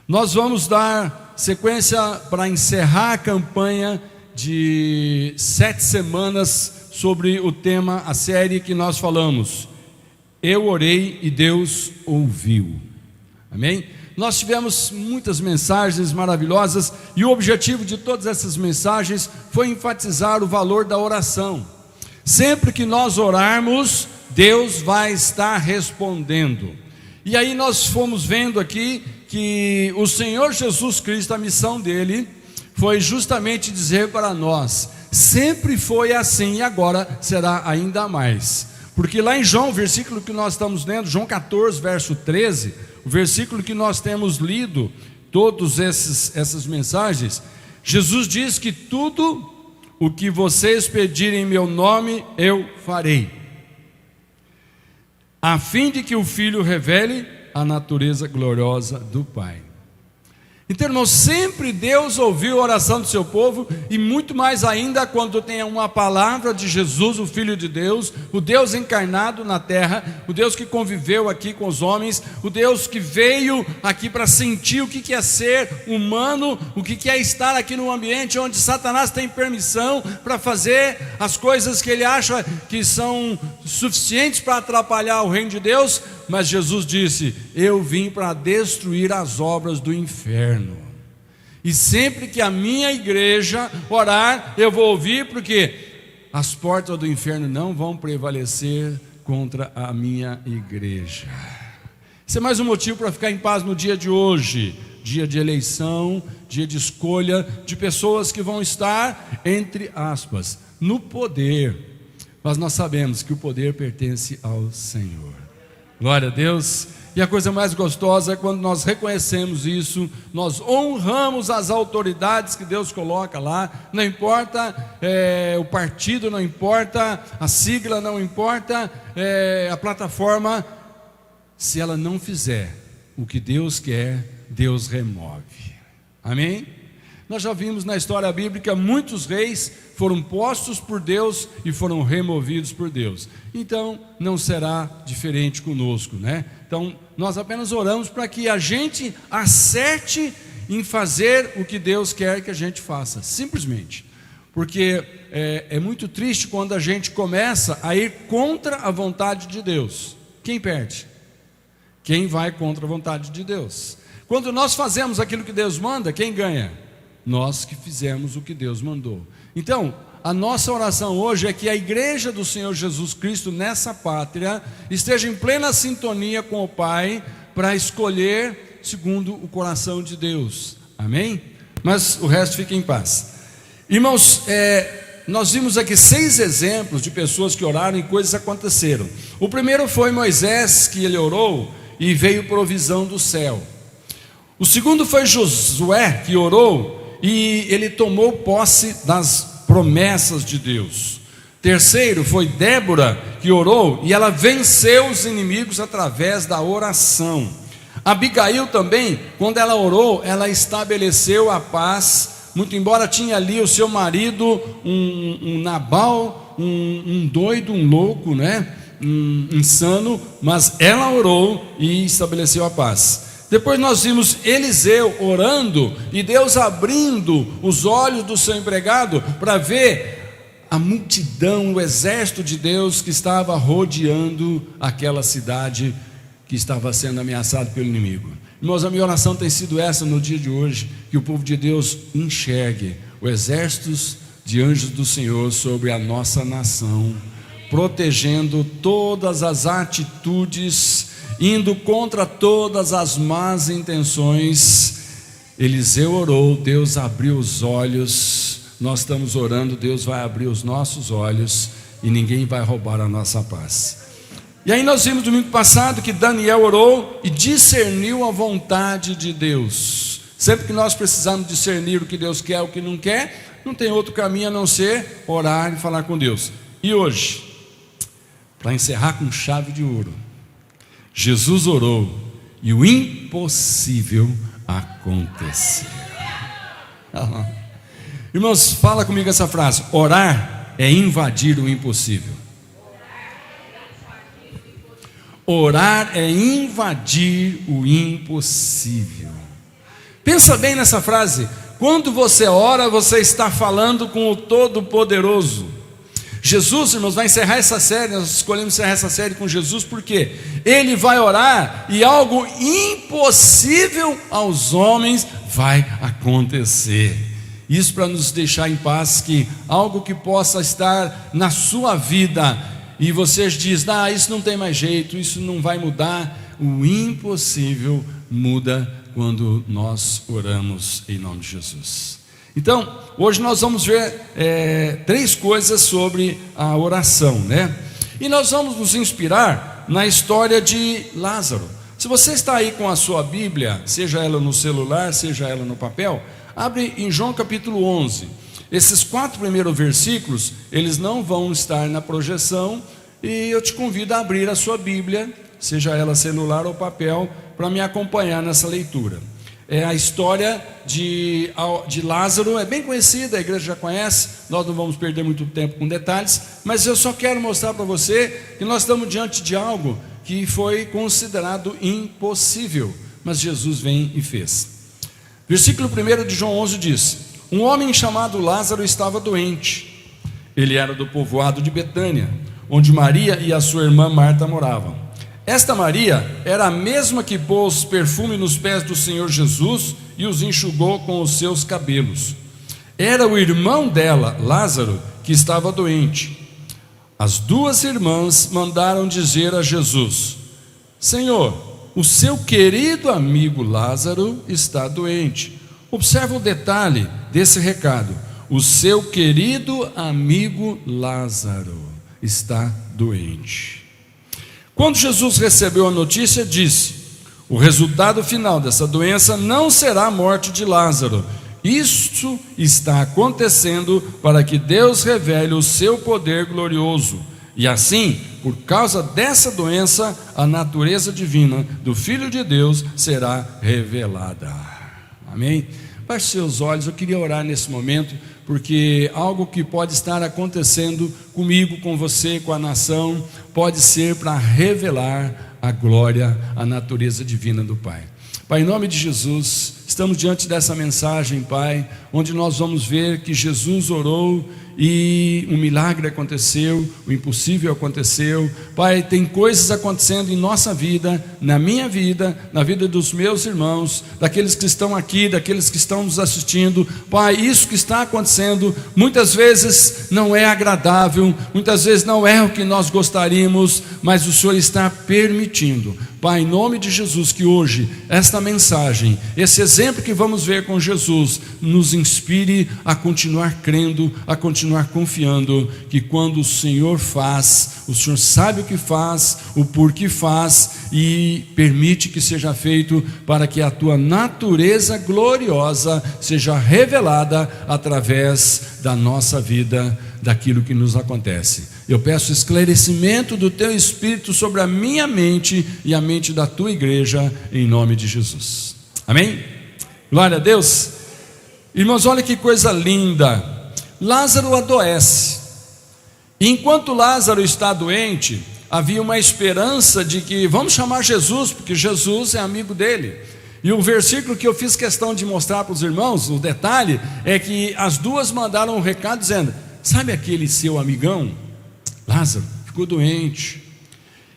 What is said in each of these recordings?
Nós vamos dar sequência para encerrar a campanha de 7 semanas sobre o tema, a série que nós falamos, Eu orei e Deus ouviu. Amém? Nós tivemos muitas mensagens maravilhosas e o objetivo de todas essas mensagens foi enfatizar o valor da oração. Sempre que nós orarmos, Deus vai estar respondendo. E aí nós fomos vendo aqui que o Senhor Jesus Cristo, a missão dele foi justamente dizer para nós, sempre foi assim e agora será ainda mais. Porque lá em João, o versículo que nós estamos lendo, João 14, verso 13, o versículo que nós temos lido, todas essas mensagens, Jesus diz que tudo o que vocês pedirem em meu nome, eu farei, a fim de que o Filho revele a natureza gloriosa do Pai. Então, irmãos, sempre Deus ouviu a oração do seu povo, e muito mais ainda quando tem uma palavra de Jesus, o Filho de Deus, o Deus encarnado na terra, o Deus que conviveu aqui com os homens, o Deus que veio aqui para sentir o que é ser humano, o que é estar aqui num ambiente onde Satanás tem permissão para fazer as coisas que ele acha que são suficientes para atrapalhar o reino de Deus. Mas Jesus disse, eu vim para destruir as obras do inferno. E sempre que a minha igreja orar, eu vou ouvir, porque as portas do inferno não vão prevalecer contra a minha igreja. Isso é mais um motivo para ficar em paz no dia de hoje, dia de eleição, dia de escolha de pessoas que vão estar, entre aspas, no poder. Mas nós sabemos que o poder pertence ao Senhor. Glória a Deus. E a coisa mais gostosa é quando nós reconhecemos isso, nós honramos as autoridades que Deus coloca lá, não importa o partido, não importa a sigla, não importa a plataforma, se ela não fizer o que Deus quer, Deus remove. Amém? Nós já vimos na história bíblica, muitos reis foram postos por Deus e foram removidos por Deus. Então, não será diferente conosco, né? Então, nós apenas oramos para que a gente acerte em fazer o que Deus quer que a gente faça, simplesmente. Porque é muito triste quando a gente começa a ir contra a vontade de Deus. Quem perde? Quem vai contra a vontade de Deus. Quando nós fazemos aquilo que Deus manda, quem ganha? Nós que fizemos o que Deus mandou. Então, a nossa oração hoje é que a igreja do Senhor Jesus Cristo nessa pátria esteja em plena sintonia com o Pai para escolher segundo o coração de Deus. Amém? Mas o resto fica em paz. Irmãos, nós vimos aqui 6 exemplos de pessoas que oraram e coisas aconteceram. O primeiro foi Moisés, que ele orou e veio provisão do céu. O segundo foi Josué, que orou e ele tomou posse das promessas de Deus. Terceiro foi Débora, que orou e ela venceu os inimigos através da oração. Abigail também, quando ela orou, ela estabeleceu a paz, muito embora tinha ali o seu marido, um Nabal, um doido, um louco, né? Um insano, mas ela orou e estabeleceu a paz. Depois nós vimos Eliseu orando e Deus abrindo os olhos do seu empregado para ver a multidão, o exército de Deus que estava rodeando aquela cidade que estava sendo ameaçada pelo inimigo. Irmãos, a minha oração tem sido essa no dia de hoje, que o povo de Deus enxergue o exército de anjos do Senhor sobre a nossa nação, protegendo todas as atitudes, indo contra todas as más intenções. Eliseu orou, Deus abriu os olhos. Nós estamos orando, Deus vai abrir os nossos olhos e ninguém vai roubar a nossa paz. E aí nós vimos domingo passado que Daniel orou e discerniu a vontade de Deus. Sempre que nós precisamos discernir o que Deus quer, o que não quer, não tem outro caminho a não ser orar e falar com Deus. E hoje, para encerrar com chave de ouro, Jesus orou e o impossível aconteceu. Irmãos, fala comigo essa frase: orar é invadir o impossível. Orar é invadir o impossível. Pensa bem nessa frase: quando você ora, você está falando com o Todo-Poderoso. Jesus, irmãos, vai encerrar essa série. Nós escolhemos encerrar essa série com Jesus, porque Ele vai orar e algo impossível aos homens vai acontecer. Isso para nos deixar em paz, que algo que possa estar na sua vida e você diz: isso não tem mais jeito, isso não vai mudar. O impossível muda quando nós oramos em nome de Jesus. Então, hoje nós vamos ver 3 coisas sobre a oração, né? E nós vamos nos inspirar na história de Lázaro. Se você está aí com a sua Bíblia, seja ela no celular, seja ela no papel, abre em João capítulo 11. Esses 4 primeiros versículos, eles não vão estar na projeção, e eu te convido a abrir a sua Bíblia, seja ela celular ou papel, para me acompanhar nessa leitura. É a história de Lázaro, é bem conhecida, a igreja já conhece, nós não vamos perder muito tempo com detalhes, mas eu só quero mostrar para você que nós estamos diante de algo que foi considerado impossível, mas Jesus vem e fez. Versículo 1 de João 11 diz: um homem chamado Lázaro estava doente. Ele era do povoado de Betânia, onde Maria e a sua irmã Marta moravam. Esta Maria era a mesma que pôs perfume nos pés do Senhor Jesus e os enxugou com os seus cabelos. Era o irmão dela, Lázaro, que estava doente. As 2 irmãs mandaram dizer a Jesus: Senhor, o seu querido amigo Lázaro está doente. Observa o detalhe desse recado: o seu querido amigo Lázaro está doente. Quando Jesus recebeu a notícia, disse: o resultado final dessa doença não será a morte de Lázaro. Isso está acontecendo para que Deus revele o seu poder glorioso. E assim, por causa dessa doença, a natureza divina do Filho de Deus será revelada. Amém? Baixe seus olhos, eu queria orar nesse momento, porque algo que pode estar acontecendo comigo, com você, com a nação, pode ser para revelar a glória, a natureza divina do Pai. Pai, em nome de Jesus, estamos diante dessa mensagem, Pai, onde nós vamos ver que Jesus orou e um milagre aconteceu, o impossível aconteceu. Pai, tem coisas acontecendo em nossa vida, na minha vida, na vida dos meus irmãos, daqueles que estão aqui, daqueles que estão nos assistindo. Pai, isso que está acontecendo muitas vezes não é agradável, muitas vezes não é o que nós gostaríamos, mas o Senhor está permitindo. Pai, em nome de Jesus, que hoje esta mensagem, esse exemplo que vamos ver com Jesus, nos inspire a continuar crendo, a continuar confiando que quando o Senhor faz, o Senhor sabe o que faz, o porquê faz, e permite que seja feito para que a tua natureza gloriosa seja revelada através da nossa vida, daquilo que nos acontece. Eu peço esclarecimento do teu Espírito sobre a minha mente e a mente da tua igreja, em nome de Jesus. Amém? Glória a Deus. Irmãos, olha que coisa linda. Lázaro adoece. E enquanto Lázaro está doente, havia uma esperança de que vamos chamar Jesus, porque Jesus é amigo dele. E o versículo que eu fiz questão de mostrar para os irmãos, o detalhe, é que as 2 mandaram um recado dizendo: sabe aquele seu amigão, Lázaro, ficou doente.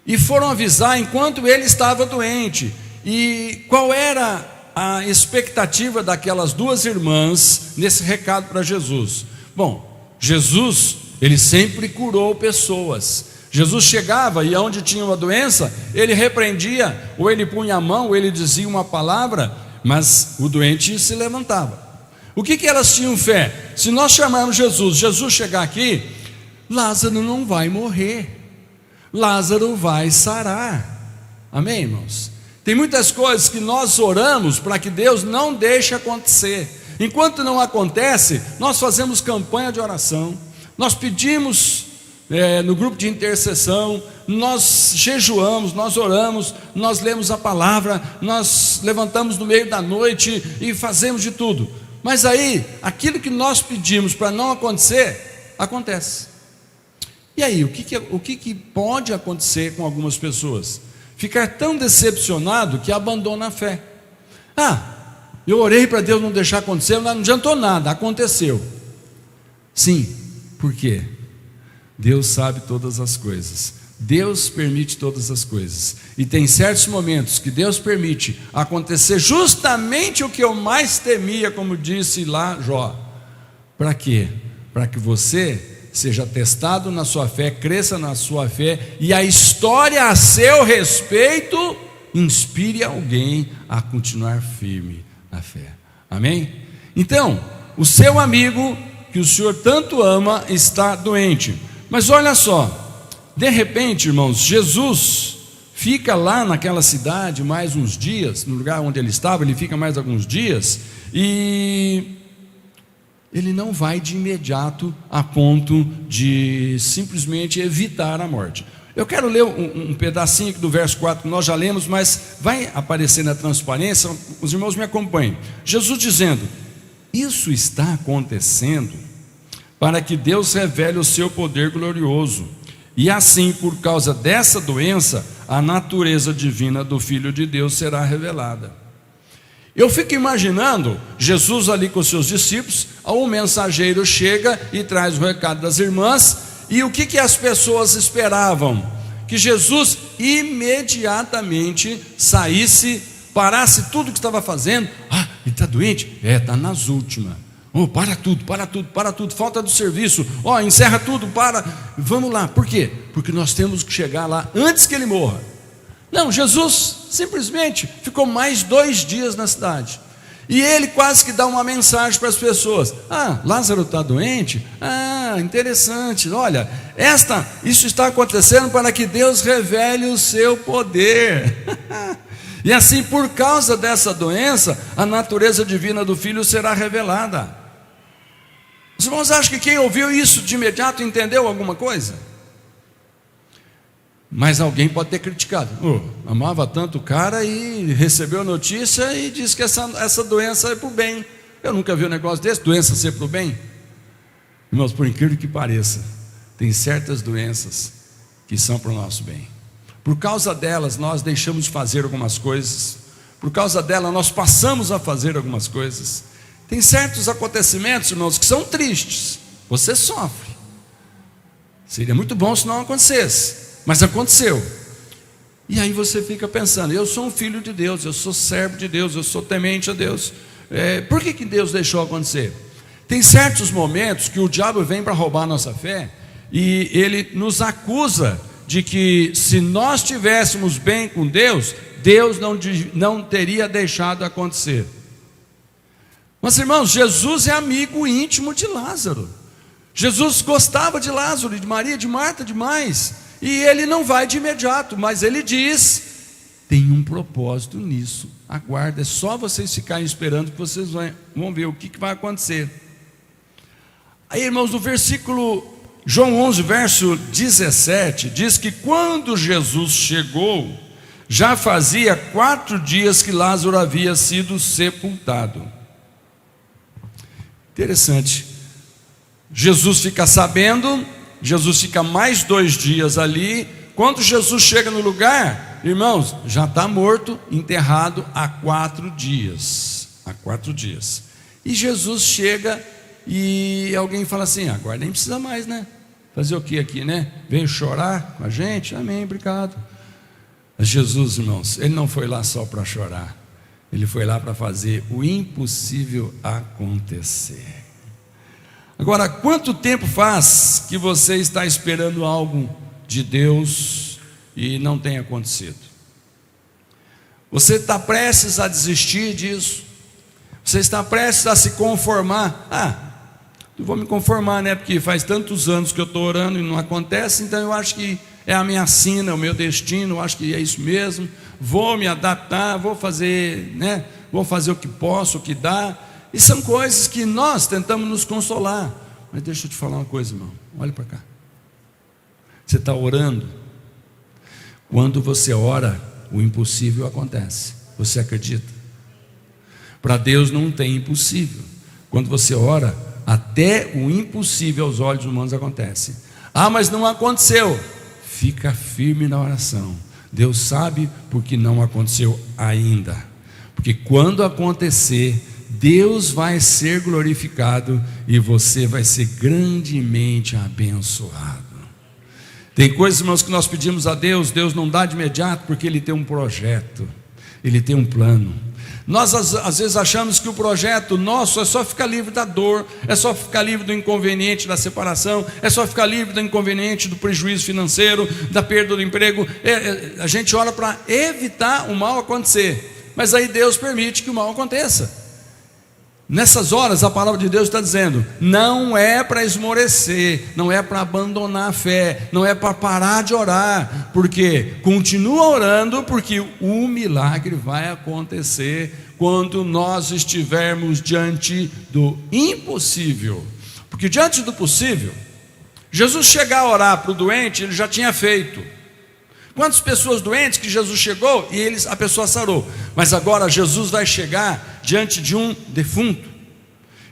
E foram avisar enquanto ele estava doente. E qual era a expectativa daquelas 2 irmãs nesse recado para Jesus? Bom, Jesus, ele sempre curou pessoas. Jesus chegava e onde tinha uma doença, ele repreendia, ou ele punha a mão, ou ele dizia uma palavra, mas o doente se levantava. O que elas tinham fé? Se nós chamarmos Jesus, Jesus chegar aqui, Lázaro não vai morrer, Lázaro vai sarar. Amém, irmãos? Tem muitas coisas que nós oramos para que Deus não deixe acontecer. Enquanto não acontece, nós fazemos campanha de oração, nós pedimos no grupo de intercessão, nós jejuamos, nós oramos, nós lemos a palavra, nós levantamos no meio da noite e fazemos de tudo. Mas aí, aquilo que nós pedimos para não acontecer, acontece. E aí, o que pode acontecer com algumas pessoas? Ficar tão decepcionado que abandona a fé. Eu orei para Deus não deixar acontecer, mas não adiantou nada, aconteceu. Sim, por quê? Deus sabe todas as coisas, Deus permite todas as coisas, e tem certos momentos que Deus permite acontecer justamente o que eu mais temia, como disse lá Jó. Para quê? Para que você seja testado na sua fé, cresça na sua fé, e a história a seu respeito inspire alguém a continuar firme na fé. Amém? Então, o seu amigo que o Senhor tanto ama está doente. Mas olha só, de repente, irmãos, Jesus fica lá naquela cidade mais uns dias, no lugar onde ele estava, ele fica mais alguns dias, e ele não vai de imediato a ponto de simplesmente evitar a morte. Eu quero ler um pedacinho aqui do verso 4 que nós já lemos, mas vai aparecer na transparência, os irmãos me acompanhem. Jesus dizendo: isso está acontecendo para que Deus revele o seu poder glorioso, e assim, por causa dessa doença, a natureza divina do Filho de Deus será revelada. Eu fico imaginando Jesus ali com os seus discípulos, um mensageiro chega e traz o recado das irmãs, e o que as pessoas esperavam? Que Jesus imediatamente saísse, parasse tudo o que estava fazendo. Ele está doente? Está nas últimas. Para tudo, falta do serviço, encerra tudo, vamos lá. Por quê? Porque nós temos que chegar lá antes que ele morra. Não, Jesus simplesmente ficou mais 2 dias na cidade, e ele quase que dá uma mensagem para as pessoas: Lázaro está doente? Interessante, olha, isso está acontecendo para que Deus revele o seu poder. E assim, por causa dessa doença, a natureza divina do Filho será revelada. Os irmãos acham que quem ouviu isso de imediato entendeu alguma coisa? Mas alguém pode ter criticado: amava tanto o cara e recebeu a notícia e disse que essa doença é para o bem. Eu nunca vi um negócio desse, doença ser para o bem. Irmãos, por incrível que pareça, tem certas doenças que são para o nosso bem. Por causa delas nós deixamos de fazer algumas coisas, por causa delas nós passamos a fazer algumas coisas. Tem certos acontecimentos, irmãos, que são tristes, você sofre. Seria muito bom se não acontecesse, mas aconteceu. E aí você fica pensando: eu sou um filho de Deus, eu sou servo de Deus, eu sou temente a Deus. Por que Deus deixou acontecer? Tem certos momentos que o diabo vem para roubar a nossa fé, e ele nos acusa de que se nós estivéssemos bem com Deus, Deus não teria deixado acontecer. Mas irmãos, Jesus é amigo íntimo de Lázaro. Jesus gostava de Lázaro, de Maria, de Marta demais. E ele não vai de imediato, mas ele diz: tem um propósito nisso, aguarda, é só vocês ficarem esperando que vocês vão ver o que vai acontecer. Aí, irmãos, no versículo João 11, verso 17, diz que quando Jesus chegou, já fazia 4 dias que Lázaro havia sido sepultado. Interessante. Jesus fica sabendo, Jesus fica mais 2 dias ali. Quando Jesus chega no lugar, irmãos, já está morto, enterrado há 4 dias. Há 4 dias. E Jesus chega e alguém fala assim: agora nem precisa mais, né? Fazer o que aqui, né? Veio chorar com a gente? Amém, obrigado. Mas Jesus, irmãos, ele não foi lá só para chorar, ele foi lá para fazer o impossível acontecer. Agora, quanto tempo faz que você está esperando algo de Deus e não tem acontecido? Você está prestes a desistir disso? Você está prestes a se conformar? Não vou me conformar, né? Porque faz tantos anos que eu estou orando e não acontece, então eu acho que é a minha sina, é o meu destino, eu acho que é isso mesmo. Vou me adaptar, vou fazer, né? Vou fazer o que posso, o que dá. E são coisas que nós tentamos nos consolar. Mas deixa eu te falar uma coisa, irmão, olha para cá. Você está orando. Quando você ora, o impossível acontece. Você acredita? Para Deus não tem impossível. Quando você ora, até o impossível aos olhos humanos acontece. Mas não aconteceu. Fica firme na oração. Deus sabe porque não aconteceu ainda. Porque quando acontecer, Deus vai ser glorificado e você vai ser grandemente abençoado. Tem coisas, irmãos, que nós pedimos a Deus, Deus não dá de imediato, porque Ele tem um projeto, Ele tem um plano. Nós às vezes achamos que o projeto nosso é só ficar livre da dor, é só ficar livre do inconveniente da separação, é só ficar livre do inconveniente do prejuízo financeiro, da perda do emprego. A gente ora para evitar o mal acontecer, mas aí Deus permite que o mal aconteça. Nessas horas a palavra de Deus está dizendo, não é para esmorecer, não é para abandonar a fé, não é para parar de orar, porque continua orando, porque o milagre vai acontecer quando nós estivermos diante do impossível. Porque diante do possível, Jesus chegar a orar para o doente, Ele já tinha feito. Quantas pessoas doentes que Jesus chegou e a pessoa sarou. Mas agora Jesus vai chegar diante de um defunto,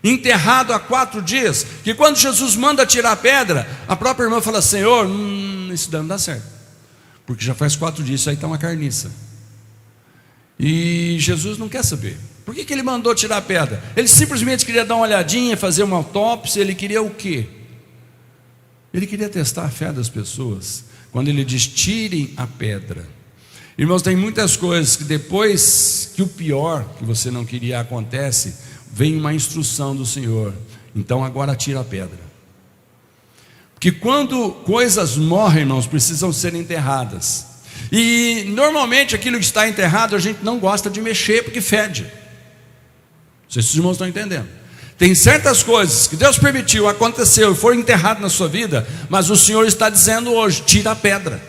enterrado há 4 dias, que quando Jesus manda tirar a pedra, a própria irmã fala, Senhor, isso não dá certo, porque já faz 4 dias, isso aí está uma carniça. E Jesus não quer saber. Por que Ele mandou tirar a pedra? Ele simplesmente queria dar uma olhadinha, fazer uma autópsia. Ele queria o quê? Ele queria testar a fé das pessoas. Quando Ele diz, tirem a pedra. Irmãos, tem muitas coisas que depois que o pior que você não queria acontece, vem uma instrução do Senhor. Então agora tira a pedra. Porque quando coisas morrem, irmãos, precisam ser enterradas. E normalmente aquilo que está enterrado a gente não gosta de mexer porque fede. Não sei se os irmãos estão entendendo. Tem certas coisas que Deus permitiu, aconteceu e foram enterradas na sua vida, mas o Senhor está dizendo hoje, tira a pedra.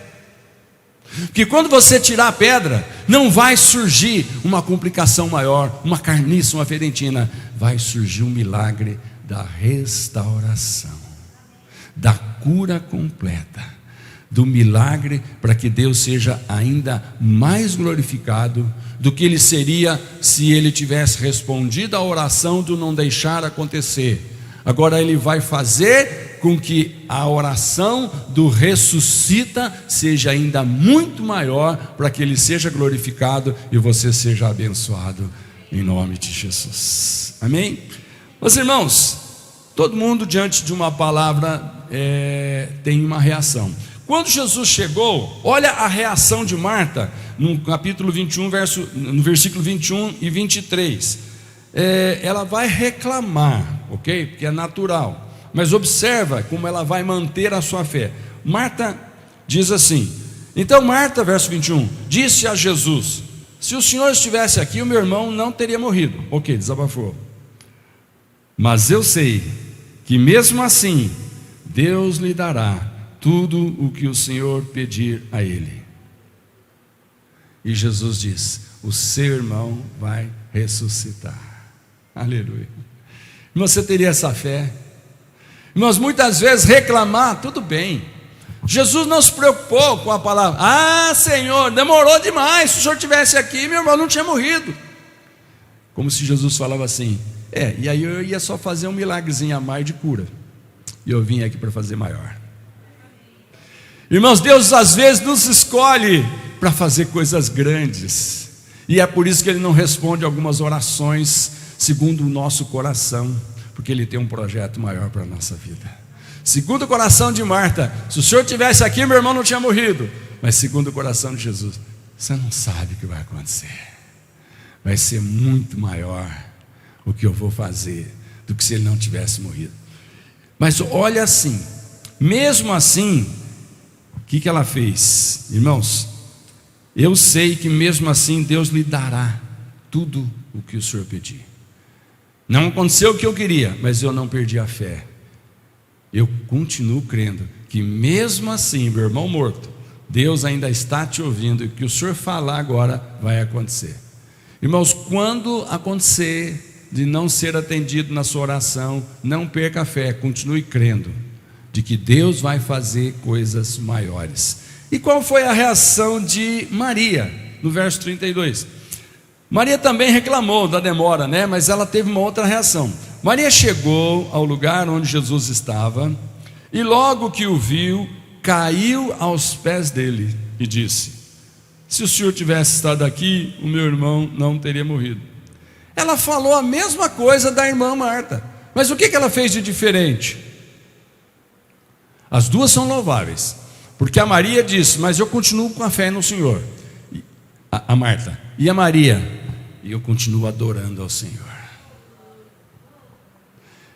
Porque quando você tirar a pedra, não vai surgir uma complicação maior, uma carniça, uma ferentina. Vai surgir um milagre da restauração, da cura completa, do milagre para que Deus seja ainda mais glorificado do que Ele seria se Ele tivesse respondido à oração do não deixar acontecer. Agora Ele vai fazer com que a oração do ressuscita seja ainda muito maior, para que Ele seja glorificado e você seja abençoado em nome de Jesus. Amém? Meus irmãos, todo mundo diante de uma palavra tem uma reação. Quando Jesus chegou, olha a reação de Marta no capítulo 21, no versículo 21 e 23. Ela vai reclamar, ok? Porque é natural. Mas observa como ela vai manter a sua fé. Marta diz assim, então Marta, verso 21, disse a Jesus, se o Senhor estivesse aqui, o meu irmão não teria morrido. Ok, desabafou. Mas eu sei que mesmo assim, Deus lhe dará tudo o que o Senhor pedir a ele. E Jesus diz, o seu irmão vai ressuscitar. Aleluia. Você teria essa fé? Irmãos, muitas vezes reclamar, tudo bem. Jesus não se preocupou com a palavra, Senhor, demorou demais, se o Senhor estivesse aqui, meu irmão não tinha morrido. Como se Jesus falava assim, e aí eu ia só fazer um milagrezinho a mais de cura, e eu vim aqui para fazer maior. Irmãos, Deus às vezes nos escolhe para fazer coisas grandes, e é por isso que Ele não responde algumas orações segundo o nosso coração, porque Ele tem um projeto maior para a nossa vida. Segundo o coração de Marta, se o Senhor estivesse aqui, meu irmão não tinha morrido. Mas segundo o coração de Jesus, você não sabe o que vai acontecer. Vai ser muito maior o que eu vou fazer do que se ele não tivesse morrido. Mas olha assim, mesmo assim, o que ela fez? Irmãos, eu sei que mesmo assim Deus lhe dará tudo o que o Senhor pedir. Não aconteceu o que eu queria, mas eu não perdi a fé. Eu continuo crendo que mesmo assim, meu irmão morto, Deus ainda está te ouvindo, e o que o Senhor falar agora vai acontecer. Irmãos, quando acontecer de não ser atendido na sua oração, não perca a fé, continue crendo de que Deus vai fazer coisas maiores. E qual foi a reação de Maria? No verso 32. Maria também reclamou da demora, mas ela teve uma outra reação. Maria chegou ao lugar onde Jesus estava, e logo que o viu, caiu aos pés dele e disse: se o senhor tivesse estado aqui, o meu irmão não teria morrido. Ela falou a mesma coisa da irmã Marta, mas o que ela fez de diferente? As duas são louváveis, porque a Maria disse: mas eu continuo com a fé no Senhor. A Marta. E a Maria: e eu continuo adorando ao Senhor.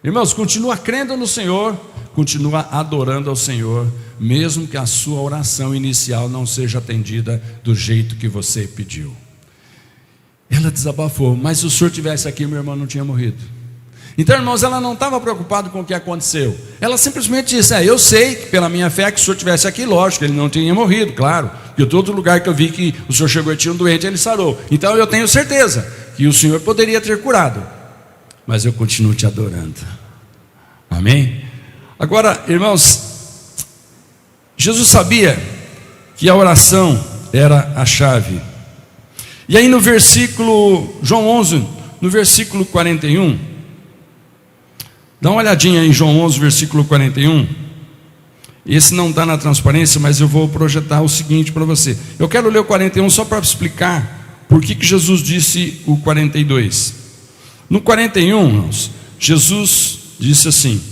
Irmãos, continua crendo no Senhor, continua adorando ao Senhor, mesmo que a sua oração inicial não seja atendida do jeito que você pediu. Ela desabafou: mas se o senhor tivesse aqui, meu irmão não tinha morrido. Então, irmãos, ela não estava preocupada com o que aconteceu. Ela simplesmente disse: eu sei que pela minha fé que o senhor tivesse aqui, lógico, ele não tinha morrido, claro. Porque todo lugar que eu vi que o senhor chegou e tinha um doente, ele sarou. Então eu tenho certeza que o senhor poderia ter curado, mas eu continuo te adorando. Amém? Agora, irmãos, Jesus sabia que a oração era a chave. E aí no versículo, João 11, no versículo 41, dá uma olhadinha em João 11, versículo 41. Esse não está na transparência, mas eu vou projetar o seguinte para você. Eu quero ler o 41 só para explicar por que Jesus disse o 42. No 41, irmãos, Jesus disse assim: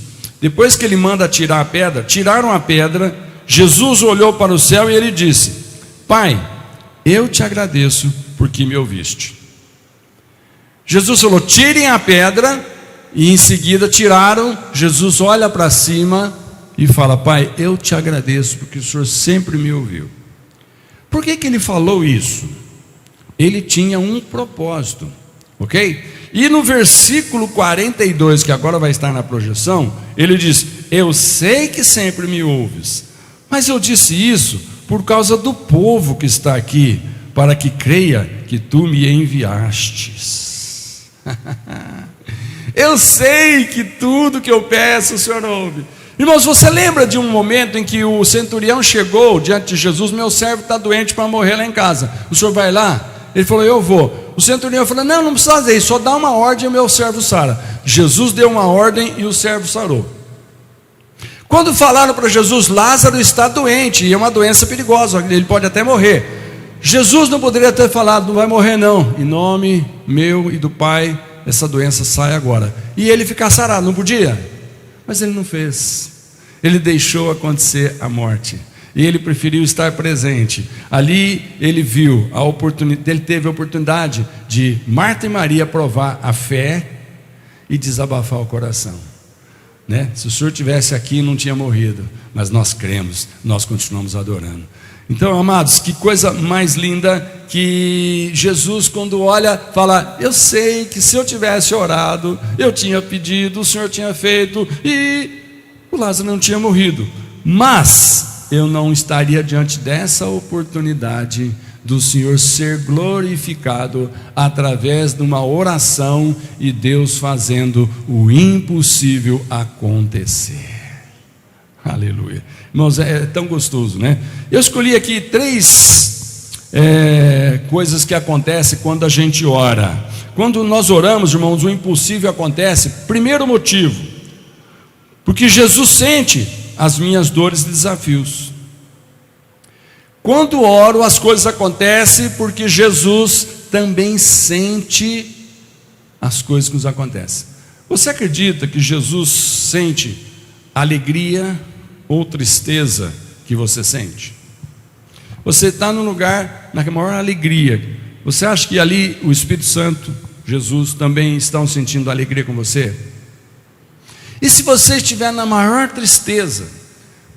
depois que ele manda tirar a pedra, tiraram a pedra. Jesus olhou para o céu e ele disse: Pai, eu te agradeço porque me ouviste. Jesus falou: tirem a pedra. E em seguida tiraram. Jesus olha para cima e fala: Pai, eu te agradeço porque o Senhor sempre me ouviu. Por que ele falou isso? Ele tinha um propósito, ok? E no versículo 42, que agora vai estar na projeção, ele diz: eu sei que sempre me ouves, mas eu disse isso por causa do povo que está aqui, para que creia que tu me enviastes. Eu sei que tudo que eu peço o Senhor ouve. Irmãos, você lembra de um momento em que o centurião chegou diante de Jesus: meu servo está doente para morrer lá em casa, o senhor vai lá? Ele falou: eu vou. O centurião falou: não precisa fazer isso, só dá uma ordem e o meu servo sara. Jesus deu uma ordem e o servo sarou. Quando falaram para Jesus: Lázaro está doente, e é uma doença perigosa, ele pode até morrer. Jesus não poderia ter falado: não vai morrer não, em nome meu e do Pai, essa doença sai agora, e ele ficar sarado, não podia? Mas ele não fez. Ele deixou acontecer a morte, e ele preferiu estar presente. Ali ele viu a oportunidade, ele teve a oportunidade de Marta e Maria provar a fé e desabafar o coração, né? Se o senhor tivesse aqui, não tinha morrido, mas nós cremos, nós continuamos adorando. Então, amados, que coisa mais linda que Jesus, quando olha, fala: eu sei que se eu tivesse orado, eu tinha pedido, o Senhor tinha feito, e o Lázaro não tinha morrido, mas eu não estaria diante dessa oportunidade do Senhor ser glorificado através de uma oração e Deus fazendo o impossível acontecer. Aleluia. Irmãos, é tão gostoso, né? Eu escolhi aqui 3 coisas que acontecem quando a gente ora. Quando nós oramos, irmãos, o impossível acontece. Primeiro motivo: porque Jesus sente as minhas dores e desafios. Quando oro, as coisas acontecem porque Jesus também sente as coisas que nos acontecem. Você acredita que Jesus sente alegria ou tristeza que você sente? Você está num lugar na maior alegria, você acha que ali o Espírito Santo, Jesus, também estão sentindo alegria com você? E se você estiver na maior tristeza,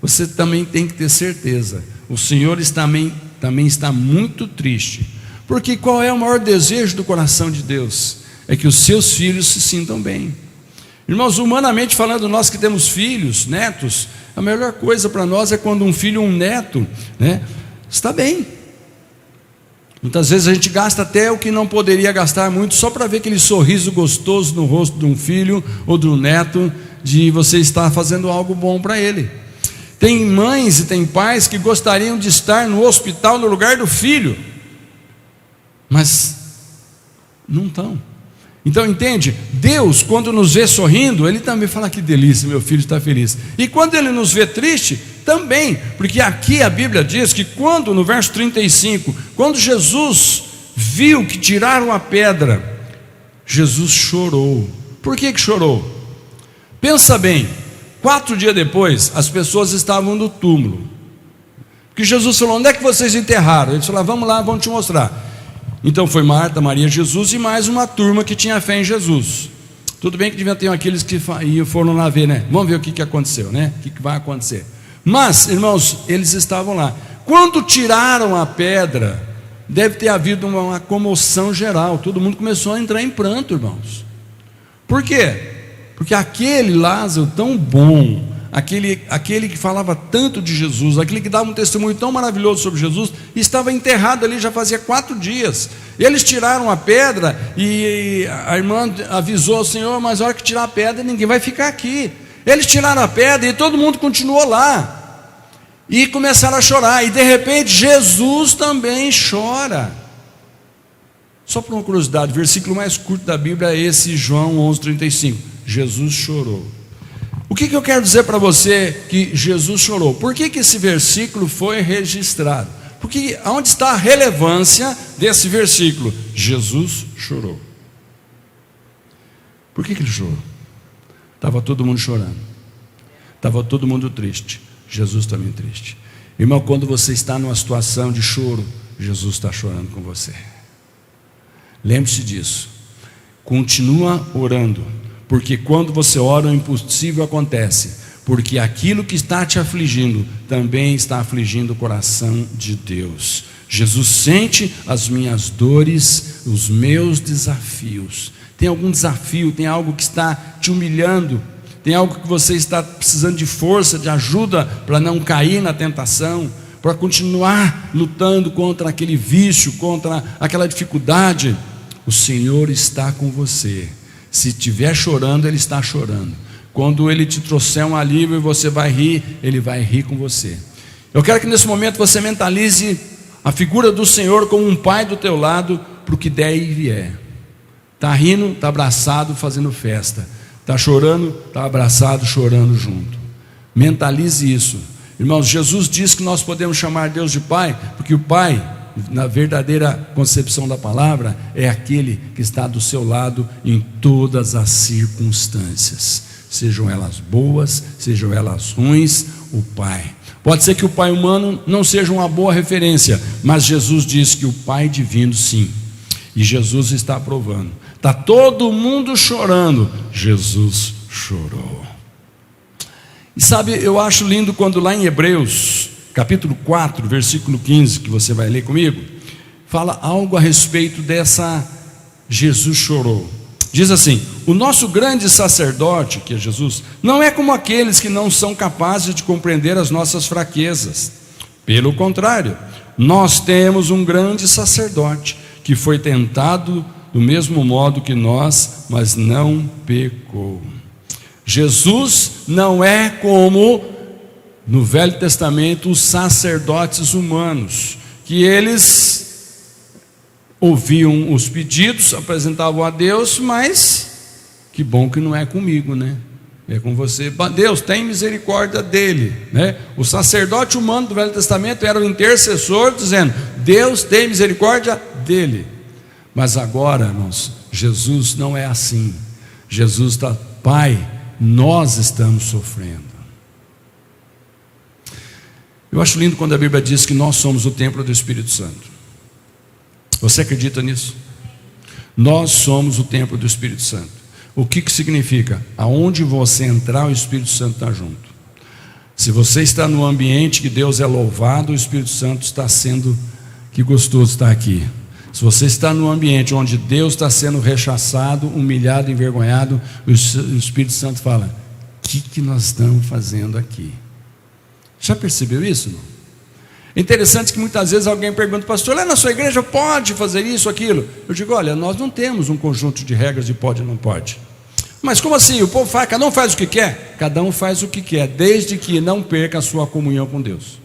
você também tem que ter certeza: o Senhor também está muito triste. Porque qual é o maior desejo do coração de Deus? É que os seus filhos se sintam bem. Irmãos, humanamente falando, nós que temos filhos, netos, a melhor coisa para nós é quando um filho ou um neto, né, está bem. Muitas vezes a gente gasta até o que não poderia gastar muito, só para ver aquele sorriso gostoso no rosto de um filho ou de um neto, de você estar fazendo algo bom para ele. Tem mães e tem pais que gostariam de estar no hospital no lugar do filho, mas não estão. Então entende? Deus, quando nos vê sorrindo, Ele também fala: que delícia, meu filho está feliz. E quando Ele nos vê triste, Também, porque aqui a Bíblia diz que quando, no verso 35, quando Jesus viu que tiraram a pedra, Jesus chorou. Por que chorou? Pensa bem, 4 dias depois, as pessoas estavam no túmulo, porque Jesus falou: onde é que vocês enterraram? Eles falaram: vamos lá, vamos te mostrar. Então foi Marta, Maria, Jesus e mais uma turma que tinha fé em Jesus. Tudo bem que devia ter aqueles que foram lá ver, né? Vamos ver o que aconteceu, né? O que vai acontecer. Mas, irmãos, eles estavam lá. Quando tiraram a pedra, deve ter havido uma comoção geral. Todo mundo começou a entrar em pranto, irmãos. Por quê? Porque aquele Lázaro tão bom, aquele que falava tanto de Jesus, aquele que dava um testemunho tão maravilhoso sobre Jesus, estava enterrado ali já fazia 4 dias. Eles tiraram a pedra e a irmã avisou o Senhor: mas na hora que tirar a pedra, ninguém vai ficar aqui. Eles tiraram a pedra e todo mundo continuou lá, e começaram a chorar, e de repente Jesus também chora. Só por uma curiosidade, o versículo mais curto da Bíblia é esse, João 11:35. Jesus chorou. O que eu quero dizer para você que Jesus chorou? Por que esse versículo foi registrado? Porque onde está a relevância desse versículo? Jesus chorou. Por que ele chorou? Estava todo mundo chorando, estava todo mundo triste, Jesus também triste. Irmão, quando você está numa situação de choro, Jesus está chorando com você. Lembre-se disso. Continua orando, porque quando você ora, o impossível acontece, porque aquilo que está te afligindo também está afligindo o coração de Deus. Jesus sente as minhas dores, os meus desafios. Tem algum desafio, tem algo que está te humilhando, tem algo que você está precisando de força, de ajuda para não cair na tentação, para continuar lutando contra aquele vício, contra aquela dificuldade. O Senhor está com você. Se estiver chorando, Ele está chorando. Quando Ele te trouxer um alívio e você vai rir, Ele vai rir com você. Eu quero que nesse momento você mentalize a figura do Senhor como um pai do teu lado, para o que der e vier. Está rindo, está abraçado, fazendo festa. Está chorando, está abraçado, chorando junto. Mentalize isso. Irmãos, Jesus diz que nós podemos chamar Deus de Pai, porque o Pai, na verdadeira concepção da palavra, é aquele que está do seu lado em todas as circunstâncias, sejam elas boas, sejam elas ruins. O Pai, pode ser que o Pai humano não seja uma boa referência, mas Jesus diz que o Pai divino sim, e Jesus está aprovando. Está todo mundo chorando, Jesus chorou. E sabe, eu acho lindo quando lá em Hebreus capítulo 4, versículo 15, que você vai ler comigo, fala algo a respeito dessa Jesus chorou. Diz assim: o nosso grande sacerdote, que é Jesus, não é como aqueles que não são capazes de compreender as nossas fraquezas. Pelo contrário, nós temos um grande sacerdote, que foi tentado do mesmo modo que nós, mas não pecou. Jesus não é como no Velho Testamento os sacerdotes humanos, que eles ouviam os pedidos, apresentavam a Deus, mas que bom que não é comigo, né? É com você. Deus, tem misericórdia dele, né? O sacerdote humano do Velho Testamento era o intercessor, dizendo: Deus, tem misericórdia dele. Mas agora, irmãos, Jesus não é assim. Jesus está: Pai, nós estamos sofrendo. Eu acho lindo quando a Bíblia diz que nós somos o templo do Espírito Santo. Você acredita nisso? Nós somos o templo do Espírito Santo. O que significa? Aonde você entrar, o Espírito Santo está junto. Se você está no ambiente que Deus é louvado, o Espírito Santo está sendo, que gostoso estar aqui. Se você está no ambiente onde Deus está sendo rechaçado, humilhado, envergonhado, o Espírito Santo fala: o que nós estamos fazendo aqui? Já percebeu isso? Não? É interessante que muitas vezes alguém pergunta: pastor, lá na sua igreja pode fazer isso, aquilo? Eu digo: olha, nós não temos um conjunto de regras de pode e não pode. Mas como assim? O povo faz, cada um faz o que quer? Cada um faz o que quer, desde que não perca a sua comunhão com Deus.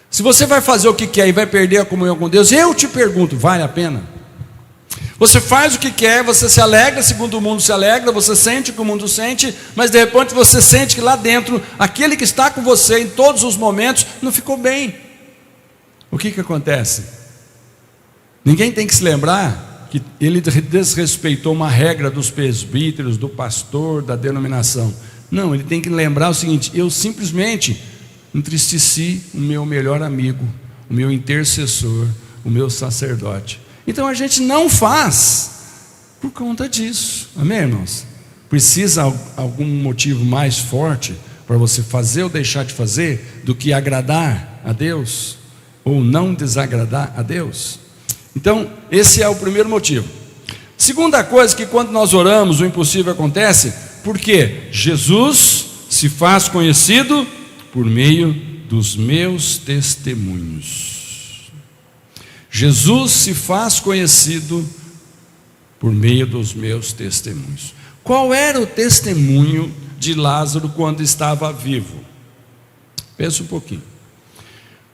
Se você vai fazer o que quer e vai perder a comunhão com Deus, eu te pergunto, vale a pena? Você faz o que quer, você se alegra segundo o mundo se alegra, você sente o que o mundo sente, mas de repente você sente que lá dentro, aquele que está com você em todos os momentos, não ficou bem. O que acontece? Ninguém tem que se lembrar que ele desrespeitou uma regra dos presbíteros, do pastor, da denominação. Não, ele tem que lembrar o seguinte: eu simplesmente entristeci o meu melhor amigo, o meu intercessor, o meu sacerdote. Então a gente não faz por conta disso, amém, irmãos? Precisa algum motivo mais forte para você fazer ou deixar de fazer do que agradar a Deus ou não desagradar a Deus? Então esse é o primeiro motivo. Segunda coisa, que quando nós oramos o impossível acontece, porque Jesus se faz conhecido por meio dos meus testemunhos. Jesus se faz conhecido por meio dos meus testemunhos. Qual era o testemunho de Lázaro quando estava vivo? Pensa um pouquinho.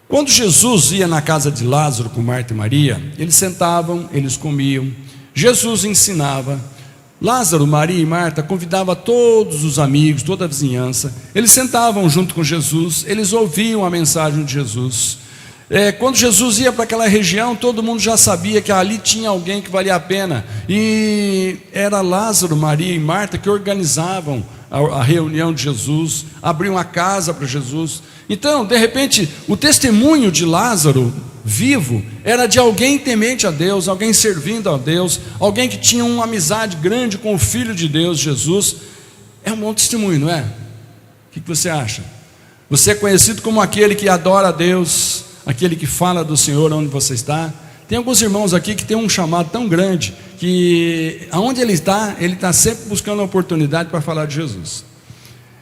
Quando Jesus ia na casa de Lázaro com Marta e Maria, eles sentavam, eles comiam, Jesus ensinava. Lázaro, Maria e Marta convidavam todos os amigos, toda a vizinhança. Eles sentavam junto com Jesus, eles ouviam a mensagem de Jesus. Quando Jesus ia para aquela região, todo mundo já sabia que ali tinha alguém que valia a pena, e era Lázaro, Maria e Marta que organizavam a reunião de Jesus, abriam a casa para Jesus. Então, de repente, o testemunho de Lázaro vivo era de alguém temente a Deus, alguém servindo a Deus, alguém que tinha uma amizade grande com o Filho de Deus, Jesus. É um bom testemunho, não é? O que você acha? Você é conhecido como aquele que adora a Deus, aquele que fala do Senhor onde você está. Tem alguns irmãos aqui que tem um chamado tão grande que aonde ele está sempre buscando uma oportunidade para falar de Jesus.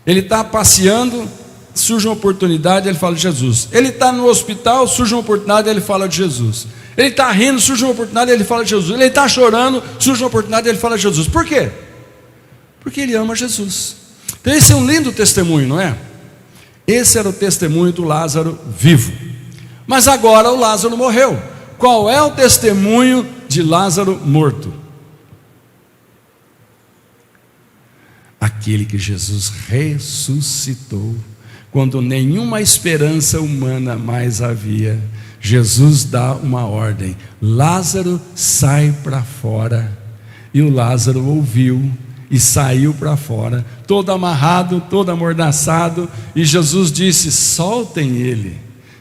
Ele está passeando, surge uma oportunidade, ele fala de Jesus. Ele está no hospital, surge uma oportunidade, ele fala de Jesus. Ele está rindo, surge uma oportunidade, ele fala de Jesus. Ele está chorando, surge uma oportunidade, ele fala de Jesus. Por quê? Porque ele ama Jesus. Então esse é um lindo testemunho, não é? Esse era o testemunho do Lázaro vivo. Mas agora o Lázaro morreu. Qual é o testemunho de Lázaro morto? Aquele que Jesus ressuscitou, quando nenhuma esperança humana mais havia. Jesus dá uma ordem: Lázaro, sai para fora. E o Lázaro ouviu e saiu para fora, todo amarrado, todo amordaçado. E Jesus disse: soltem ele,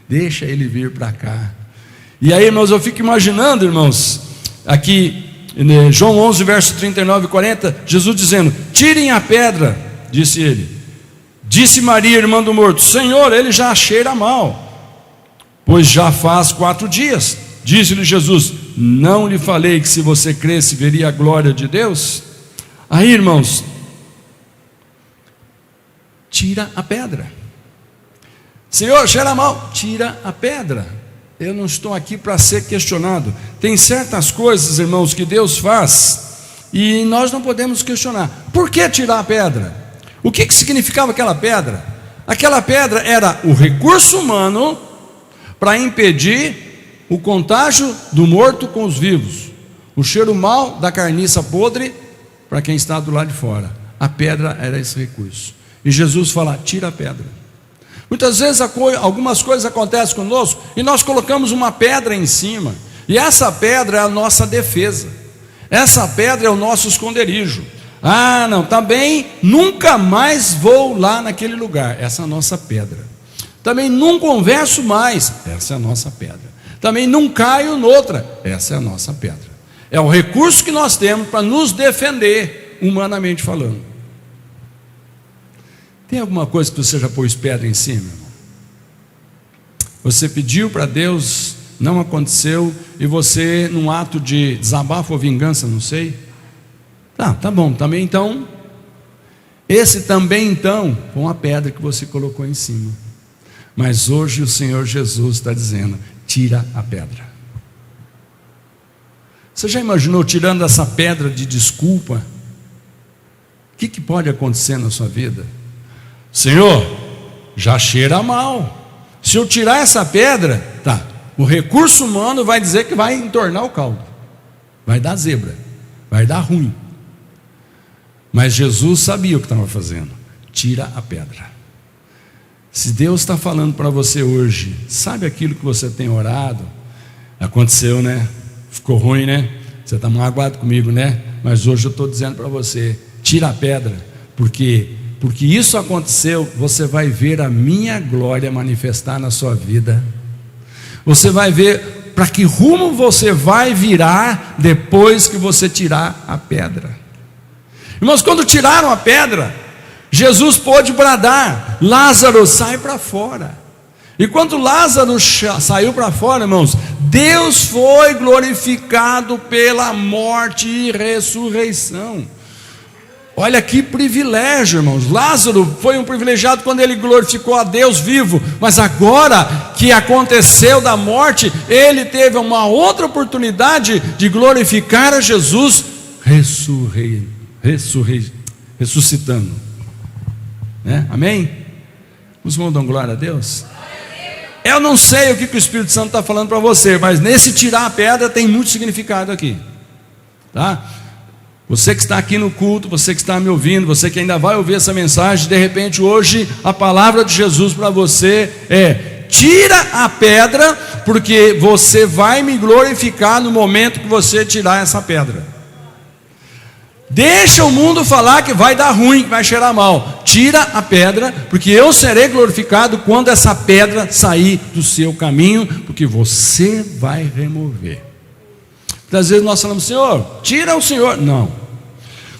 deixa ele vir para cá. E aí, irmãos, eu fico imaginando, irmãos, aqui João 11, verso 39 e 40, Jesus dizendo: tirem a pedra, disse ele. Disse Maria, irmã do morto: Senhor, ele já cheira mal, pois já faz 4 dias. Disse-lhe Jesus: não lhe falei que se você cresce veria a glória de Deus? Aí, irmãos, tira a pedra. Senhor, cheira mal, tira a pedra. Eu não estou aqui para ser questionado. Tem certas coisas, irmãos, que Deus faz e nós não podemos questionar. Por que tirar a pedra? O que significava aquela pedra? Aquela pedra era o recurso humano para impedir o contágio do morto com os vivos, o cheiro mau da carniça podre para quem está do lado de fora. A pedra era esse recurso. E Jesus fala: tira a pedra. Muitas vezes algumas coisas acontecem conosco e nós colocamos uma pedra em cima, e essa pedra é a nossa defesa, essa pedra é o nosso esconderijo. Ah, não, tá bem, nunca mais vou lá naquele lugar. Essa é a nossa pedra. Também não converso mais. Essa é a nossa pedra. Também não caio noutra. Essa é a nossa pedra. É o recurso que nós temos para nos defender, humanamente falando. Tem alguma coisa que você já pôs pedra em cima, irmão? Você pediu para Deus, não aconteceu, e você, num ato de desabafo ou vingança, não sei. Tá bom, também então, esse também então, foi uma pedra que você colocou em cima. Mas hoje o Senhor Jesus está dizendo: tira a pedra. Você já imaginou tirando essa pedra de desculpa? O que pode acontecer na sua vida? Senhor, já cheira mal. Se eu tirar essa pedra, o recurso humano vai dizer que vai entornar o caldo. vai dar zebra, vai dar ruim. Mas Jesus sabia o que estava fazendo. Tira a pedra. Se Deus está falando para você hoje, sabe aquilo que você tem orado? Aconteceu, né? Ficou ruim, né? Você está magoado comigo, né? Mas hoje eu estou dizendo para você, tira a pedra, porque isso aconteceu. Você vai ver a minha glória manifestar na sua vida. Você vai ver para que rumo você vai virar depois que você tirar a pedra. Irmãos, quando tiraram a pedra, Jesus pôde bradar: Lázaro, sai para fora. E quando Lázaro saiu para fora, irmãos, Deus foi glorificado pela morte e ressurreição. Olha que privilégio, irmãos. Lázaro foi um privilegiado quando ele glorificou a Deus vivo, mas agora que aconteceu da morte, ele teve uma outra oportunidade de glorificar a Jesus ressuscitando, né? Amém? Os irmãos dão glória a Deus? Eu não sei o que o Espírito Santo está falando para você, mas nesse tirar a pedra tem muito significado aqui, tá? Você que está aqui no culto, você que está me ouvindo, você que ainda vai ouvir essa mensagem, de repente hoje a palavra de Jesus para você é: tira a pedra, porque você vai me glorificar no momento que você tirar essa pedra. Deixa o mundo falar que vai dar ruim, que vai cheirar mal. Tira a pedra, porque eu serei glorificado quando essa pedra sair do seu caminho, porque você vai remover. Às vezes nós falamos: Senhor, tira o Senhor.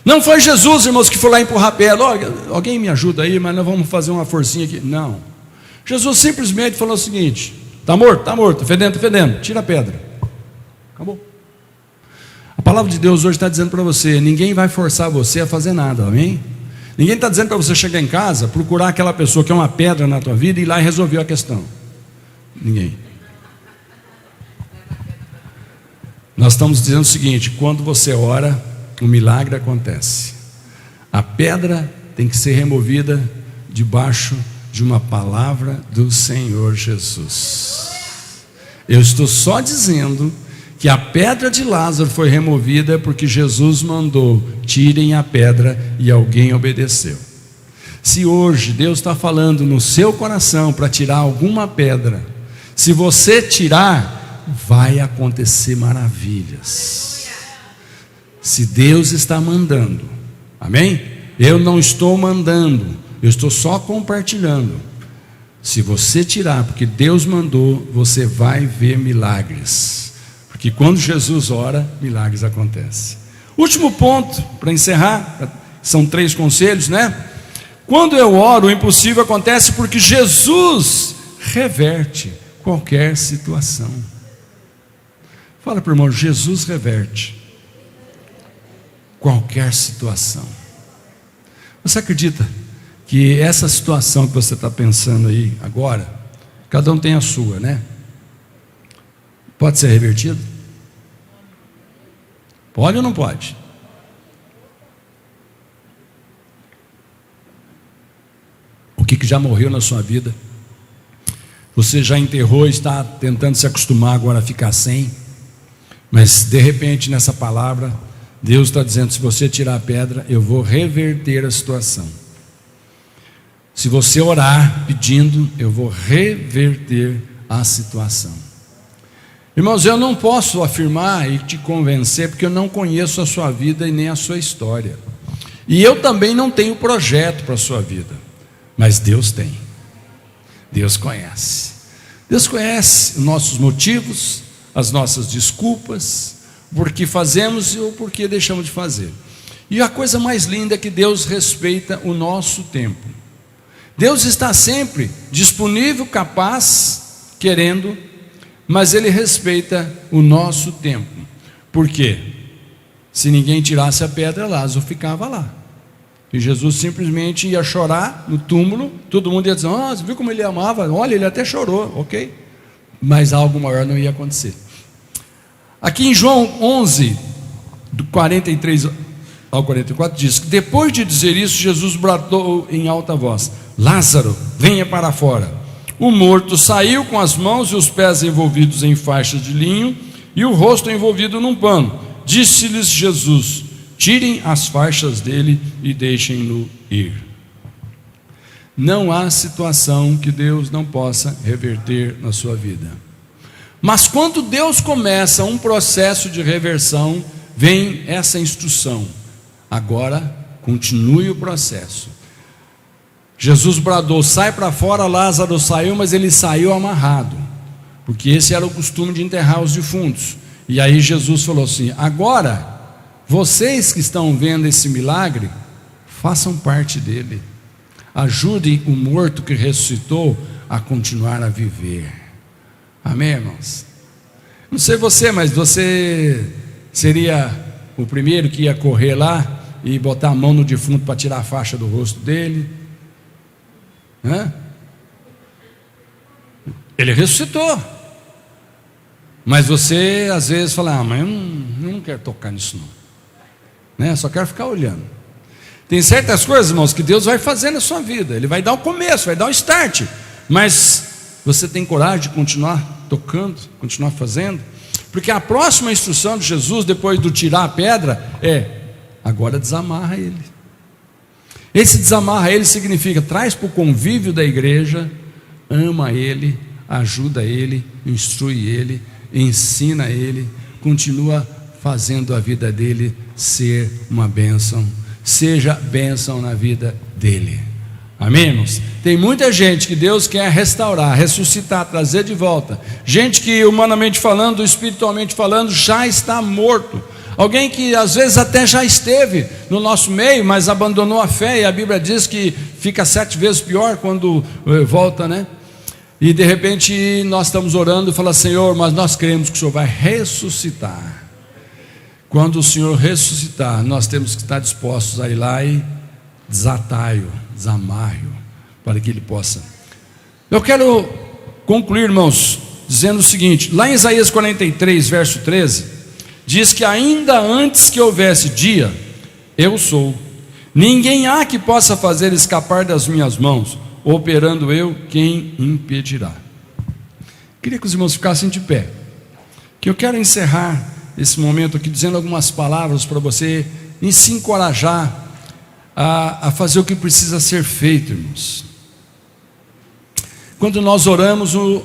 Não foi Jesus, irmãos, que foi lá empurrar a pedra. Alguém me ajuda aí, mas nós vamos fazer uma forcinha aqui. Não. Jesus simplesmente falou o seguinte: está morto, fedendo, tira a pedra. Acabou. A palavra de Deus hoje está dizendo para você: ninguém vai forçar você a fazer nada, amém? Ninguém está dizendo para você chegar em casa, procurar aquela pessoa que é uma pedra na tua vida e ir lá e resolver a questão. Ninguém. Nós estamos dizendo o seguinte: quando você ora, o milagre acontece. A pedra tem que ser removida debaixo de uma palavra do Senhor Jesus. Eu estou só dizendo que a pedra de Lázaro foi removida porque Jesus mandou: tirem a pedra, e alguém obedeceu. Se hoje Deus está falando no seu coração para tirar alguma pedra, se você tirar, vai acontecer maravilhas. Se Deus está mandando, amém? Eu não estou mandando, eu estou só compartilhando. Se você tirar, porque Deus mandou, você vai ver milagres. Que quando Jesus ora, milagres acontecem. Último ponto, para encerrar, são 3 conselhos, né? Quando eu oro, o impossível acontece porque Jesus reverte qualquer situação. Fala para o irmão: Jesus reverte qualquer situação. Você acredita que essa situação que você está pensando aí agora, cada um tem a sua, né? Pode ser revertido? Pode ou não pode? O que já morreu na sua vida, você já enterrou e está tentando se acostumar agora a ficar sem, mas de repente nessa palavra, Deus está dizendo: se você tirar a pedra, eu vou reverter a situação. Se você orar pedindo, eu vou reverter a situação. Irmãos, eu não posso afirmar e te convencer, porque eu não conheço a sua vida e nem a sua história, e eu também não tenho projeto para a sua vida, mas Deus tem. Deus conhece os nossos motivos, as nossas desculpas, por que fazemos ou por que deixamos de fazer. E a coisa mais linda é que Deus respeita o nosso tempo. Deus está sempre disponível, capaz, querendo, mas Ele respeita o nosso tempo. Por quê? Se ninguém tirasse a pedra, Lázaro ficava lá, e Jesus simplesmente ia chorar no túmulo. Todo mundo ia dizer: você viu como ele amava? Olha, ele até chorou, ok? Mas algo maior não ia acontecer. Aqui em João 11, do 43 ao 44, diz que depois de dizer isso, Jesus bradou em alta voz: Lázaro, venha para fora. O morto saiu com as mãos e os pés envolvidos em faixas de linho e o rosto envolvido num pano. Disse-lhes Jesus: tirem as faixas dele e deixem-no ir. Não há situação que Deus não possa reverter na sua vida. Mas quando Deus começa um processo de reversão, vem essa instrução: agora continue o processo. Jesus bradou: sai para fora. Lázaro saiu, mas ele saiu amarrado, porque esse era o costume de enterrar os defuntos. E aí Jesus falou assim: agora, vocês que estão vendo esse milagre, façam parte dele. Ajudem o morto que ressuscitou a continuar a viver. Amém, irmãos? Não sei você, mas você seria o primeiro que ia correr lá e botar a mão no defunto para tirar a faixa do rosto dele? Hã? Ele ressuscitou. Mas você às vezes fala: mas eu não quero tocar nisso não, né? Só quero ficar olhando. Tem certas coisas, irmãos, que Deus vai fazer na sua vida. Ele vai dar o começo, vai dar o start, mas você tem coragem de continuar tocando, continuar fazendo? Porque a próxima instrução de Jesus, depois do tirar a pedra, é: agora desamarra ele. Esse desamarra ele significa: traz para o convívio da igreja, ama ele, ajuda ele, instrui ele, ensina ele, continua fazendo a vida dele ser uma bênção. Seja bênção na vida dele. Amém, irmãos? Tem muita gente que Deus quer restaurar, ressuscitar, trazer de volta. Gente que, humanamente falando, espiritualmente falando, já está morto. Alguém que às vezes até já esteve no nosso meio, mas abandonou a fé, e a Bíblia diz que fica 7 vezes pior quando volta, né? E de repente nós estamos orando e falamos: Senhor, mas nós cremos que o Senhor vai ressuscitar. Quando o Senhor ressuscitar, nós temos que estar dispostos a ir lá e desatar-o, desamarre-o, para que ele possa. Eu quero concluir, irmãos, dizendo o seguinte: lá em Isaías 43, verso 13, diz que ainda antes que houvesse dia, eu sou. Ninguém há que possa fazer escapar das minhas mãos. Operando eu, quem impedirá? Queria que os irmãos ficassem de pé, que eu quero encerrar esse momento aqui dizendo algumas palavras para você e se encorajar a fazer o que precisa ser feito, irmãos. Quando nós oramos, o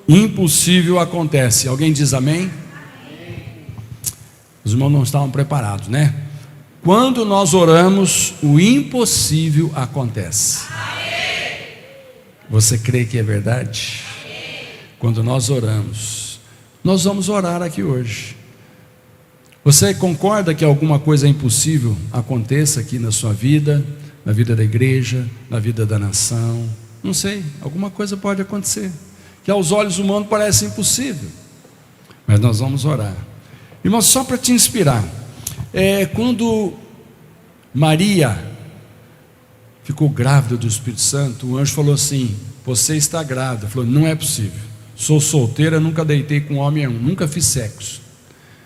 impossível acontece. Alguém diz amém? Os irmãos não estavam preparados, né? Quando nós oramos, o impossível acontece. Você crê que é verdade? Quando nós oramos, nós vamos orar aqui hoje. Você concorda que alguma coisa impossível aconteça aqui na sua vida, na vida da igreja, na vida da nação? Não sei, alguma coisa pode acontecer, que aos olhos humanos parece impossível, mas nós vamos orar. Irmão, só para te inspirar, quando Maria ficou grávida do Espírito Santo, o anjo falou assim: você está grávida. Falou: não é possível, sou solteira, nunca deitei com homem nenhum, nunca fiz sexo.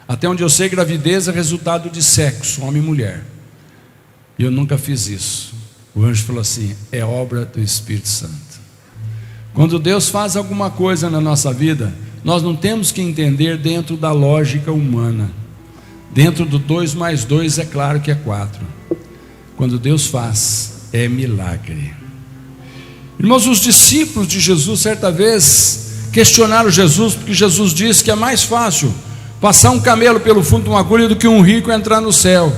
Até onde eu sei, gravidez é resultado de sexo, homem e mulher, e eu nunca fiz isso. O anjo falou assim: é obra do Espírito Santo. Quando Deus faz alguma coisa na nossa vida, nós não temos que entender dentro da lógica humana. Dentro do 2 mais 2 é claro que é 4. Quando Deus faz, é milagre. Irmãos, os discípulos de Jesus certa vez questionaram Jesus, porque Jesus disse que é mais fácil passar um camelo pelo fundo de uma agulha do que um rico entrar no céu.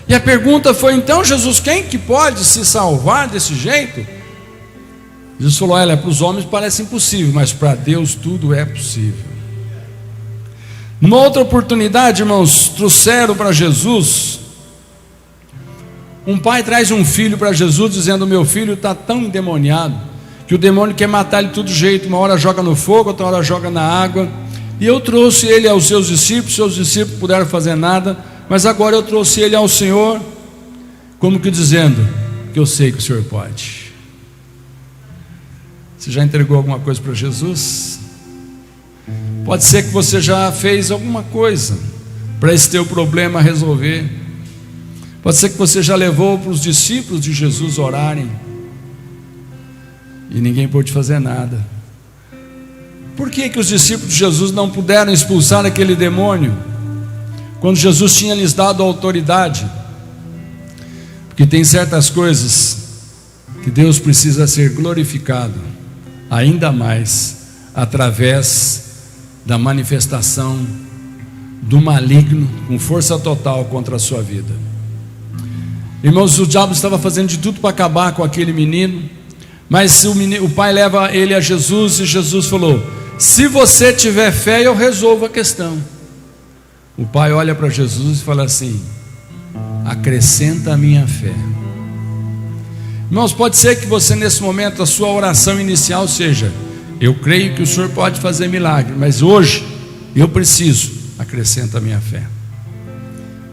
E a pergunta foi: então, Jesus, quem que pode se salvar desse jeito? Jesus falou: olha, para os homens parece impossível, mas para Deus tudo é possível. Numa outra oportunidade, irmãos, trouxeram para Jesus, um pai traz um filho para Jesus dizendo: meu filho está tão endemoniado que o demônio quer matar ele de todo jeito, uma hora joga no fogo, outra hora joga na água. E eu trouxe ele aos seus discípulos não puderam fazer nada, mas agora eu trouxe ele ao Senhor, como que dizendo que eu sei que o Senhor pode. Você já entregou alguma coisa para Jesus? Pode ser que você já fez alguma coisa para esse teu problema resolver. Pode ser que você já levou para os discípulos de Jesus orarem e ninguém pôde fazer nada. Por que os discípulos de Jesus não puderam expulsar aquele demônio? quando Jesus tinha lhes dado autoridade, porque tem certas coisas que Deus precisa ser glorificado ainda mais através da manifestação do maligno com força total contra a sua vida. Irmãos, o diabo estava fazendo de tudo para acabar com aquele menino, mas o pai leva ele a Jesus, e Jesus falou: se você tiver fé, eu resolvo a questão. O pai olha para Jesus e fala assim: acrescenta a minha fé. Irmãos, pode ser que você nesse momento, a sua oração inicial seja: eu creio que o Senhor pode fazer milagre, mas hoje eu preciso, acrescenta a minha fé.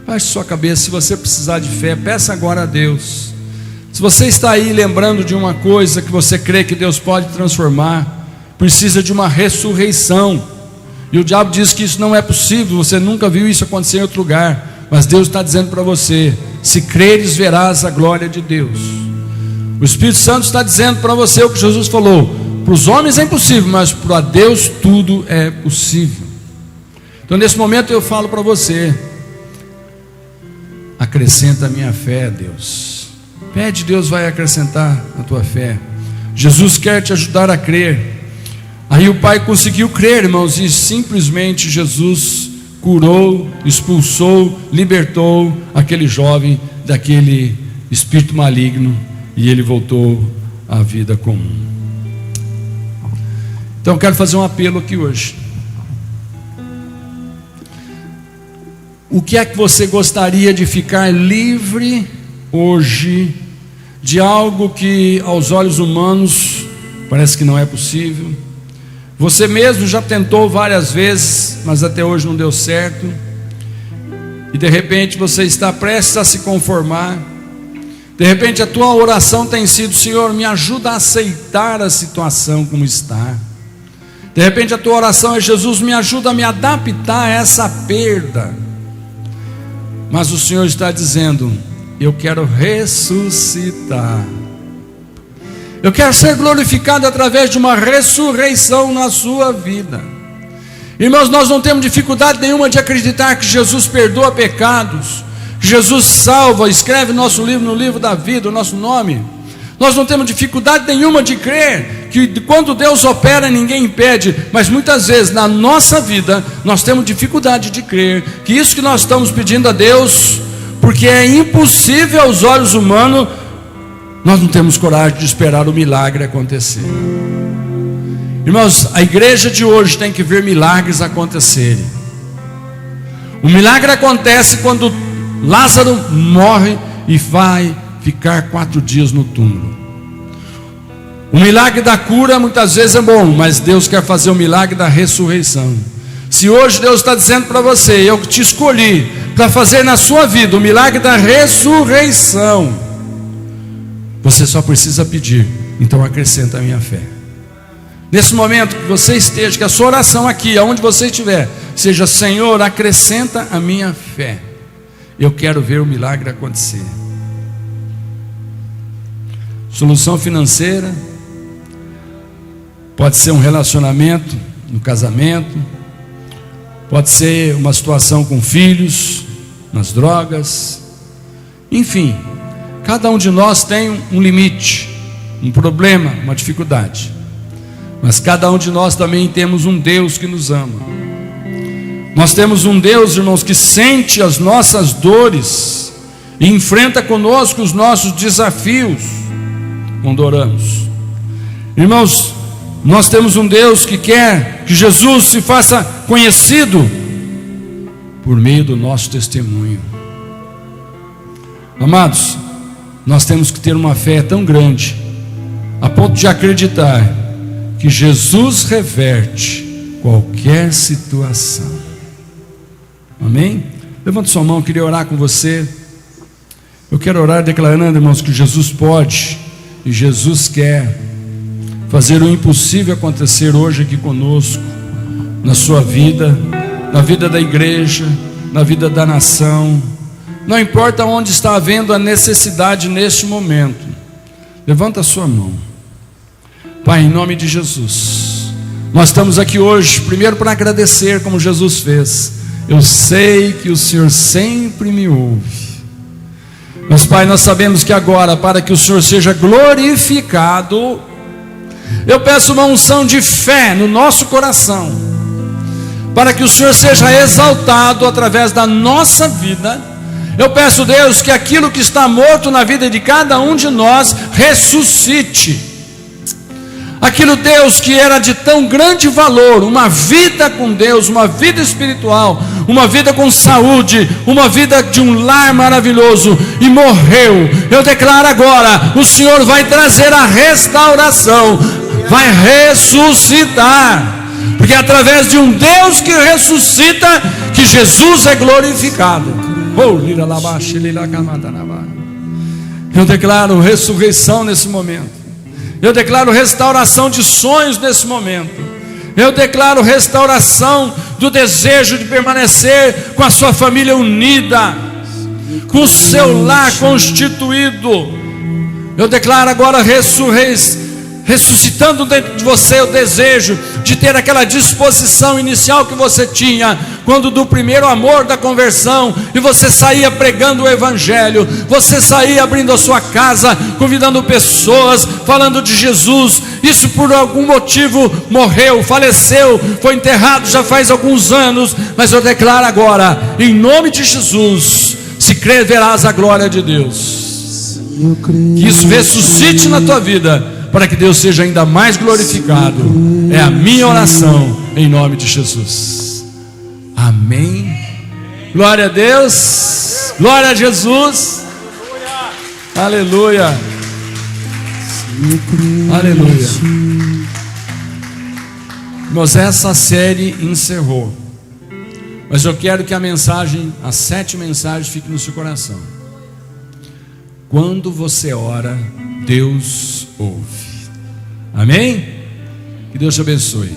Baixe sua cabeça. Se você precisar de fé, peça agora a Deus. Se você está aí lembrando de uma coisa que você crê que Deus pode transformar, precisa de uma ressurreição, e o diabo diz que isso não é possível, você nunca viu isso acontecer em outro lugar, mas Deus está dizendo para você: se creres, verás a glória de Deus. O Espírito Santo está dizendo para você o que Jesus falou: para os homens é impossível, mas para Deus tudo é possível. Então nesse momento eu falo para você: acrescenta a minha fé, Deus. Pede, Deus vai acrescentar a tua fé. Jesus quer te ajudar a crer. Aí o pai conseguiu crer, irmãos, e simplesmente Jesus curou, expulsou, libertou aquele jovem daquele espírito maligno, e ele voltou à vida comum. Então eu quero fazer um apelo aqui hoje. O que é que você gostaria de ficar livre hoje de algo que aos olhos humanos parece que não é possível? Você mesmo já tentou várias vezes, mas até hoje não deu certo, e de repente você está prestes a se conformar. De repente a tua oração tem sido: Senhor, me ajuda a aceitar a situação como está. De repente a tua oração é: Jesus, me ajuda a me adaptar a essa perda. Mas o Senhor está dizendo: eu quero ressuscitar. Eu quero ser glorificado através de uma ressurreição na sua vida. Irmãos, nós não temos dificuldade nenhuma de acreditar que Jesus perdoa pecados, que Jesus salva, escreve nosso livro no livro da vida, o nosso nome. Nós não temos dificuldade nenhuma de crer que quando Deus opera ninguém impede, mas muitas vezes na nossa vida nós temos dificuldade de crer que isso que nós estamos pedindo a Deus, porque é impossível aos olhos humanos, nós não temos coragem de esperar o milagre acontecer. Irmãos, a igreja de hoje tem que ver milagres acontecerem. O milagre acontece quando Lázaro morre e vai ficar 4 dias no túmulo. O milagre da cura muitas vezes é bom, mas Deus quer fazer o milagre da ressurreição. Se hoje Deus está dizendo para você: eu te escolhi para fazer na sua vida o milagre da ressurreição, você só precisa pedir. Então acrescenta a minha fé. Nesse momento que você esteja, que a sua oração aqui, aonde você estiver, seja: Senhor, acrescenta a minha fé. Eu quero ver o milagre acontecer. Solução financeira, pode ser um relacionamento no casamento, pode ser uma situação com filhos, nas drogas, enfim, cada um de nós tem um limite, um problema, uma dificuldade, mas cada um de nós também temos um Deus que nos ama. Nós temos um Deus, irmãos, que sente as nossas dores e enfrenta conosco os nossos desafios quando oramos. Irmãos, nós temos um Deus que quer que Jesus se faça conhecido por meio do nosso testemunho. Amados, nós temos que ter uma fé tão grande a ponto de acreditar que Jesus reverte qualquer situação. Amém? Levante sua mão, eu queria orar com você. Eu quero orar declarando, irmãos, que Jesus pode e Jesus quer fazer o impossível acontecer hoje aqui conosco, na sua vida, na vida da igreja, na vida da nação. Não importa onde está havendo a necessidade neste momento, levanta a sua mão. Pai, em nome de Jesus, nós estamos aqui hoje, primeiro para agradecer como Jesus fez. Eu sei que o Senhor sempre me ouve. Mas, Pai, nós sabemos que agora, para que o Senhor seja glorificado, eu peço uma unção de fé no nosso coração, para que o Senhor seja exaltado através da nossa vida. Eu peço, Deus, que aquilo que está morto na vida de cada um de nós ressuscite. Aquilo, Deus, que era de tão grande valor, uma vida com Deus, uma vida espiritual, uma vida com saúde, uma vida de um lar maravilhoso, e morreu. Eu declaro agora, o Senhor vai trazer a restauração, vai ressuscitar, porque é através de um Deus que ressuscita que Jesus é glorificado. Eu declaro ressurreição nesse momento. Eu declaro restauração de sonhos nesse momento. Eu declaro restauração do desejo de permanecer com a sua família unida, com o seu lar constituído. Eu declaro agora ressuscitando dentro de você o desejo de ter aquela disposição inicial que você tinha quando do primeiro amor da conversão, e você saía pregando o evangelho, você saía abrindo a sua casa, convidando pessoas, falando de Jesus. Isso por algum motivo morreu, faleceu, foi enterrado já faz alguns anos, mas eu declaro agora, em nome de Jesus, se crer verás a glória de Deus. Que isso ressuscite na tua vida, para que Deus seja ainda mais glorificado. É a minha oração, em nome de Jesus. Amém. Glória a Deus. Glória a Jesus. Aleluia. Aleluia. Irmãos, essa série encerrou, mas eu quero que a mensagem, a 7ª mensagem, fique no seu coração. Quando você ora, Deus ouve. Amém? Que Deus te abençoe.